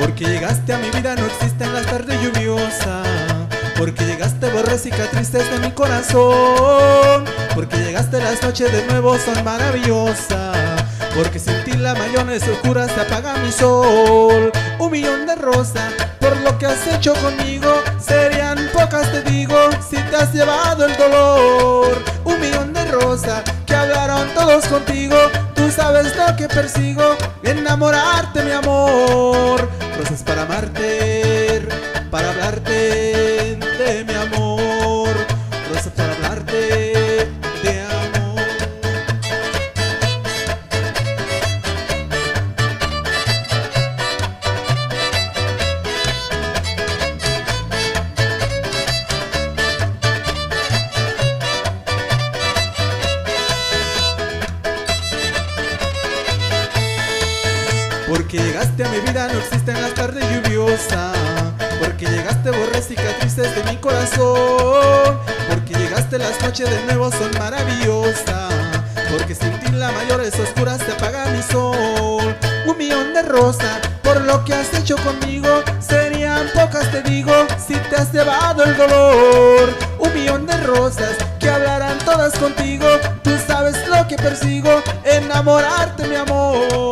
Porque llegaste a mi vida, no existe en la tarde lluviosa. Porque llegaste, borré cicatrices de mi corazón. Porque llegaste, las noches de nuevo son maravillosas. Porque sin ti la mayones oscuras se apaga mi sol. 1.000.000 de rosas por lo que has hecho conmigo. Serían pocas, te digo, si te has llevado el dolor. 1.000.000 de rosas que hablaron todos contigo. Tú sabes lo que persigo, enamorarte, mi amor. Rosas para amarte, para hablarte de mi amor. Rosas para hablarte de amor. Porque llegaste a mi vida, no existen las tardes lluviosas. Porque llegaste, borré cicatrices de mi corazón. Porque llegaste, las noches de nuevo son maravillosas. Porque sin ti la mayores oscuras se apaga mi sol. 1.000.000 de rosas por lo que has hecho conmigo. Serían pocas, te digo, si te has llevado el dolor. 1.000.000 de rosas que hablarán todas contigo. Tú sabes lo que persigo, enamorarte, mi amor.